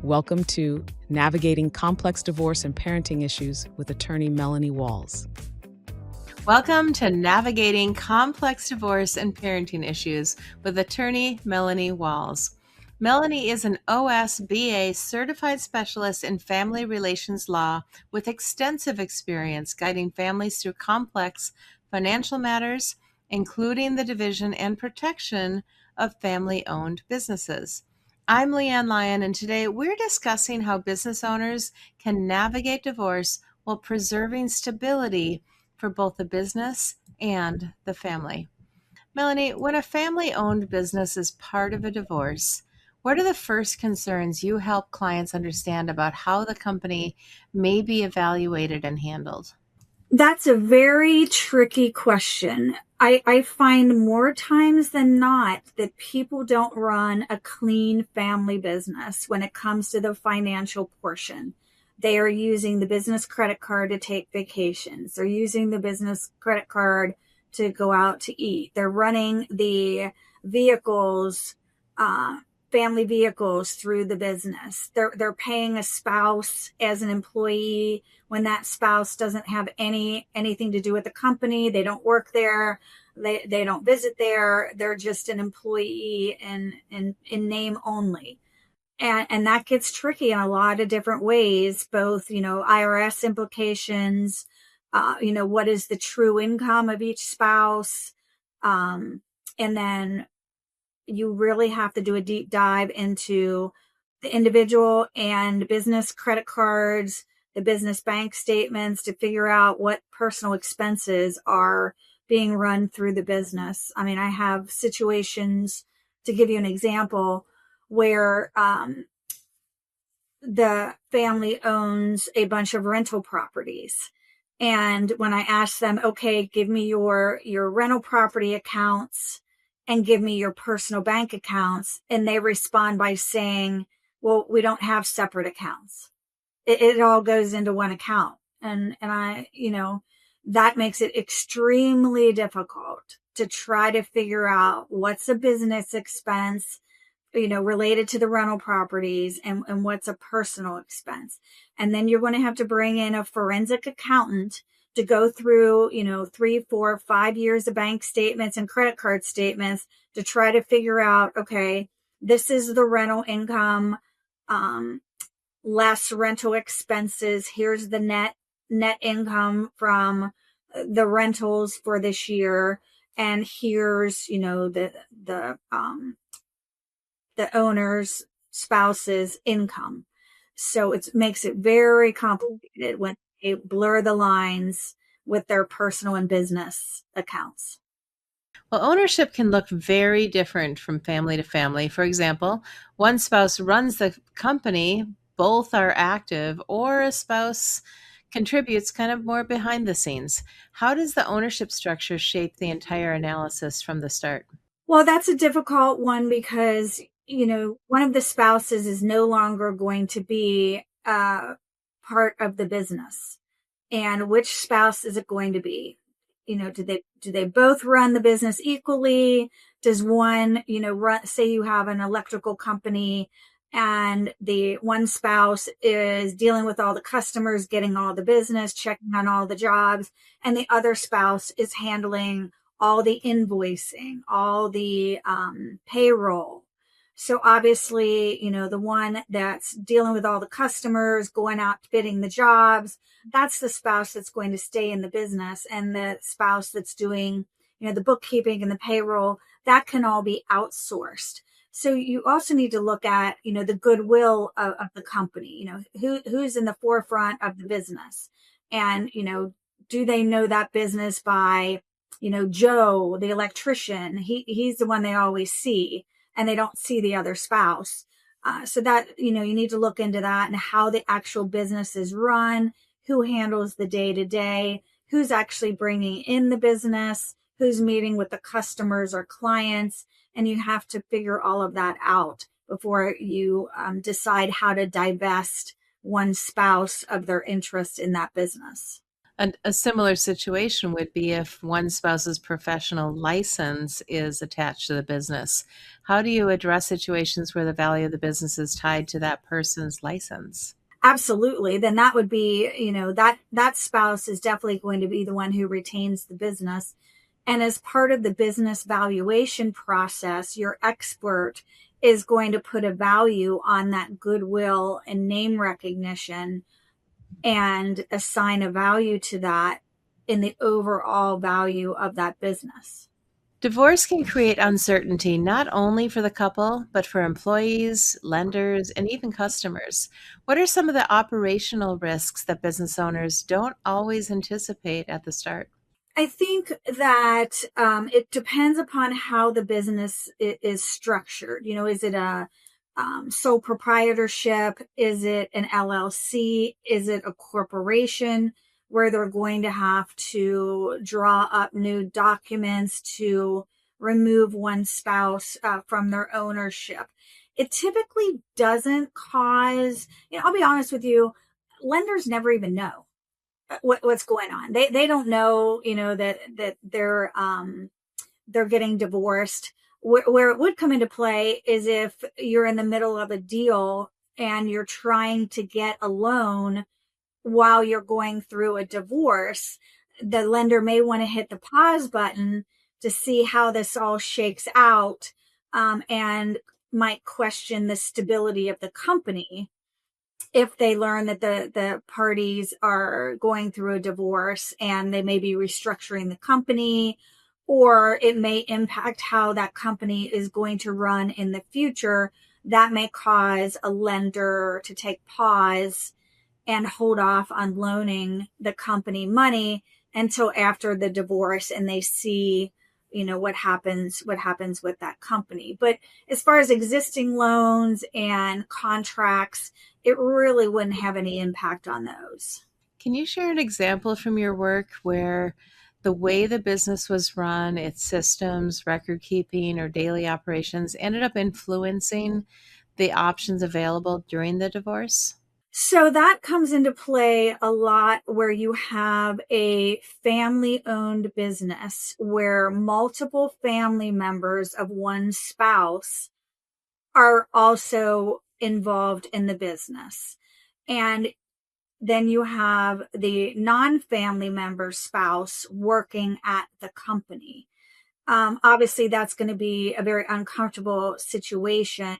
Welcome to Navigating Complex Divorce and Parenting Issues with attorney Melanie Walls. Welcome to Navigating Complex Divorce and Parenting Issues with attorney Melanie Walls. Melanie is an OSBA certified specialist in family relations law with extensive experience guiding families through complex financial matters, including the division and protection of family-owned businesses. I'm Leanne Lyon, and today we're discussing how business owners can navigate divorce while preserving stability for both the business and the family. Melanie, when a family-owned business is part of a divorce, what are the first concerns you help clients understand about how the company may be evaluated and handled? That's a very tricky question. I find more times than not that people don't run a clean family business when it comes to the financial portion. They are using the business credit card to take vacations. They're using the business credit card to go out to eat. They're running the vehicles, family vehicles through the business. They're paying a spouse as an employee when that spouse doesn't have anything to do with the company. They don't work there. They don't visit there. They're just an employee in name only. And that gets tricky in a lot of different ways, both, IRS implications, what is the true income of each spouse? And then you really have to do a deep dive into the individual and business credit cards, the business bank statements to figure out what personal expenses are being run through the business. I mean, I have situations, to give you an example, where the family owns a bunch of rental properties. And when I ask them, okay, give me your rental property accounts and give me your personal bank accounts, and they respond by saying, well, we don't have separate accounts. It all goes into one account. And I, that makes it extremely difficult to try to figure out what's a business expense, related to the rental properties and what's a personal expense. And then you're going to have to bring in a forensic accountant to go through, 3, 4, 5 years of bank statements and credit card statements to try to figure out, okay, this is the rental income, less rental expenses. Here's the net income from the rentals for this year. And here's, the owner's spouse's income. So it makes it very complicated when they blur the lines with their personal and business accounts. Well, ownership can look very different from family to family. For example, one spouse runs the company, both are active, or a spouse contributes kind of more behind the scenes. How does the ownership structure shape the entire analysis from the start? Well, that's a difficult one because, one of the spouses is no longer going to be part of the business. And which spouse is it going to be? Do they both run the business equally? Does one, say you have an electrical company and the one spouse is dealing with all the customers, getting all the business, checking on all the jobs, and the other spouse is handling all the invoicing, all the payroll. So obviously, the one that's dealing with all the customers, going out bidding the jobs, that's the spouse that's going to stay in the business. And the spouse that's doing, the bookkeeping and the payroll, that can all be outsourced. So you also need to look at, the goodwill of the company, who's in the forefront of the business. And, do they know that business by, Joe, the electrician? He's the one they always see, and they don't see the other spouse. So that, you need to look into that and how the actual business is run, who handles the day-to-day, who's actually bringing in the business, who's meeting with the customers or clients. And you have to figure all of that out before you decide how to divest one spouse of their interest in that business. A similar situation would be if one spouse's professional license is attached to the business. How do you address situations where the value of the business is tied to that person's license? Absolutely. Then that would be, that spouse is definitely going to be the one who retains the business. And as part of the business valuation process, your expert is going to put a value on that goodwill and name recognition and assign a value to that in the overall value of that business. Divorce can create uncertainty not only for the couple, but for employees, lenders, and even customers. What are some of the operational risks that business owners don't always anticipate at the start? I think that it depends upon how the business is structured. Is it a sole proprietorship? Is it an LLC? Is it a corporation where they're going to have to draw up new documents to remove one spouse from their ownership? It typically doesn't cause, I'll be honest with you, lenders never even know what's going on. They don't know, that they're getting divorced. Where it would come into play is if you're in the middle of a deal and you're trying to get a loan while you're going through a divorce. The lender may want to hit the pause button to see how this all shakes out, and might question the stability of the company if they learn that the parties are going through a divorce and they may be restructuring the company, or it may impact how that company is going to run in the future. That may cause a lender to take pause and hold off on loaning the company money until after the divorce and they see, what happens with that company. But as far as existing loans and contracts, it really wouldn't have any impact on those. Can you share an example from your work where the way the business was run, its systems, record keeping, or daily operations ended up influencing the options available during the divorce? So that comes into play a lot where you have a family owned business where multiple family members of one spouse are also involved in the business. And then you have the non-family member spouse working at the company. Obviously, that's going to be a very uncomfortable situation.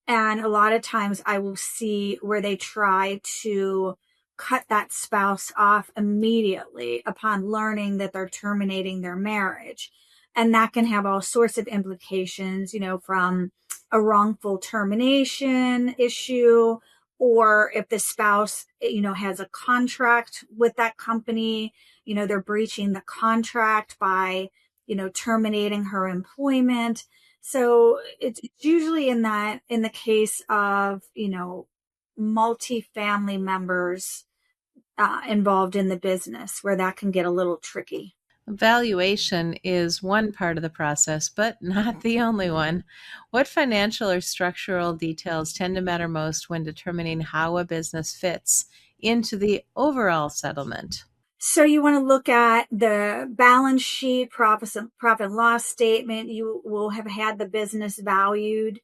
And a lot of times I will see where they try to cut that spouse off immediately upon learning that they're terminating their marriage. And that can have all sorts of implications, from a wrongful termination issue, or if the spouse, has a contract with that company, they're breaching the contract by, terminating her employment. So it's usually in the case of, multi-family members involved in the business where that can get a little tricky. Valuation is one part of the process, but not the only one. What financial or structural details tend to matter most when determining how a business fits into the overall settlement? So you want to look at the balance sheet, profit and loss statement. You will have had the business valued.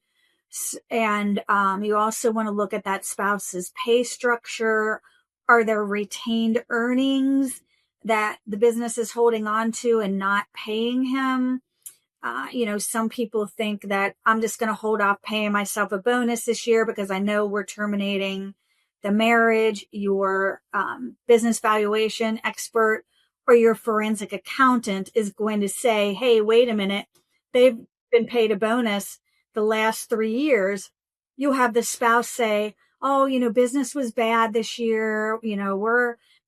And you also want to look at that spouse's pay structure. Are there retained earnings that the business is holding on to and not paying him? Some people think that I'm just going to hold off paying myself a bonus this year because I know we're terminating the marriage. Your business valuation expert or your forensic accountant is going to say, hey, wait a minute, they've been paid a bonus the last 3 years. You'll have the spouse say, oh, business was bad this year.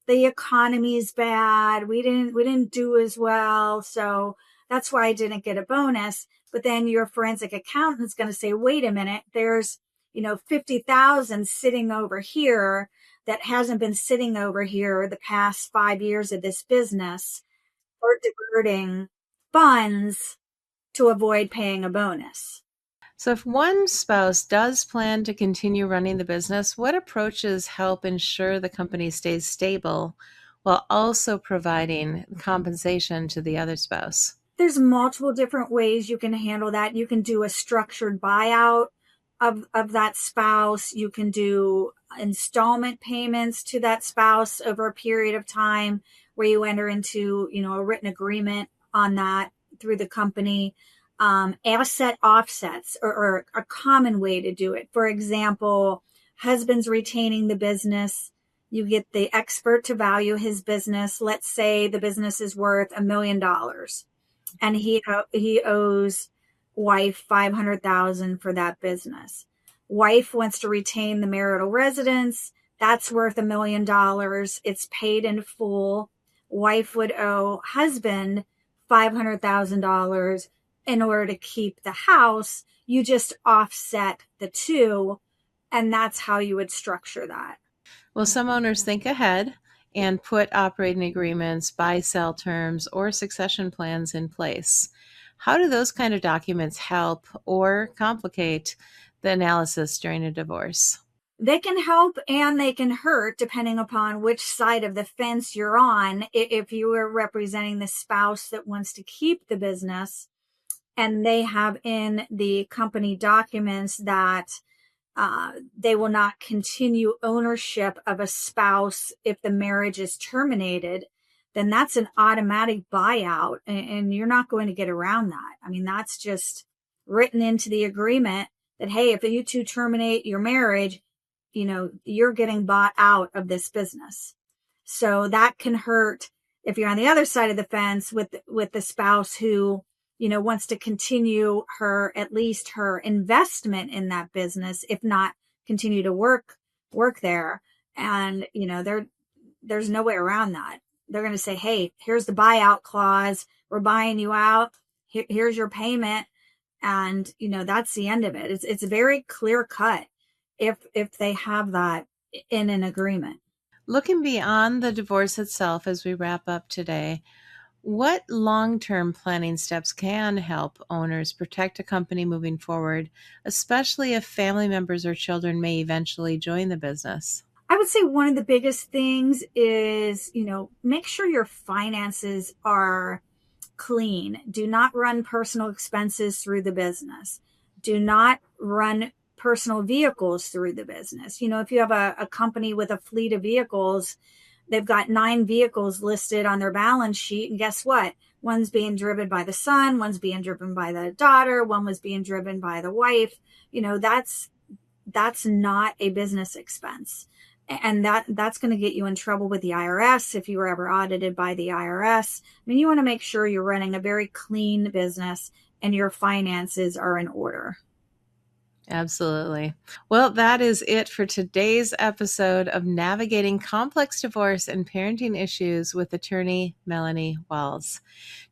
The economy is bad. We didn't do as well. So that's why I didn't get a bonus. But then your forensic accountant is going to say, wait a minute, there's, 50,000 sitting over here that hasn't been sitting over here the past 5 years of this business, or diverting funds to avoid paying a bonus. So, if one spouse does plan to continue running the business, what approaches help ensure the company stays stable while also providing compensation to the other spouse? There's multiple different ways you can handle that. You can do a structured buyout of that spouse. You can do installment payments to that spouse over a period of time where you enter into, a written agreement on that through the company. Asset offsets are a common way to do it. For example, husband's retaining the business. You get the expert to value his business. Let's say the business is worth $1 million and he owes wife 500,000 for that business. Wife wants to retain the marital residence. That's worth $1 million. It's paid in full. Wife would owe husband $500,000 in order to keep the house. You just offset the two, and that's how you would structure that. Well, some owners think ahead and put operating agreements, buy-sell terms, or succession plans in place. How do those kind of documents help or complicate the analysis during a divorce? They can help and they can hurt depending upon which side of the fence you're on. If you are representing the spouse that wants to keep the business and they have in the company documents that they will not continue ownership of a spouse if the marriage is terminated, then that's an automatic buyout and you're not going to get around that. I mean, that's just written into the agreement that, hey, if you two terminate your marriage, you're getting bought out of this business. So that can hurt if you're on the other side of the fence with the spouse who, wants to continue at least her investment in that business, if not continue to work there. And, there's no way around that. They're going to say, hey, here's the buyout clause. We're buying you out. Here's your payment. And, that's the end of it. It's very clear cut if they have that in an agreement. Looking beyond the divorce itself as we wrap up today, what long-term planning steps can help owners protect a company moving forward, especially if family members or children may eventually join the business? I would say one of the biggest things is, make sure your finances are clean. Do not run personal expenses through the business. Do not run personal vehicles through the business. If you have a company with a fleet of vehicles, they've got 9 vehicles listed on their balance sheet. And guess what? One's being driven by the son, one's being driven by the daughter, one was being driven by the wife. That's not a business expense. And that's going to get you in trouble with the IRS if you were ever audited by the IRS. I mean, you want to make sure you're running a very clean business and your finances are in order. Absolutely. Well, that is it for today's episode of Navigating Complex Divorce and Parenting Issues with attorney Melanie Walls.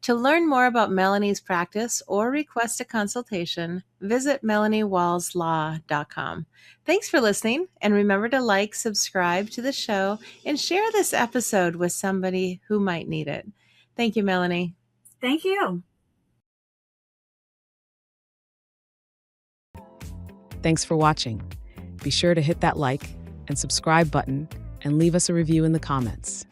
To learn more about Melanie's practice or request a consultation, visit melaniewallslaw.com. Thanks for listening, and remember to like, subscribe to the show, and share this episode with somebody who might need it. Thank you, Melanie. Thank you. Thanks for watching. Be sure to hit that like and subscribe button and leave us a review in the comments.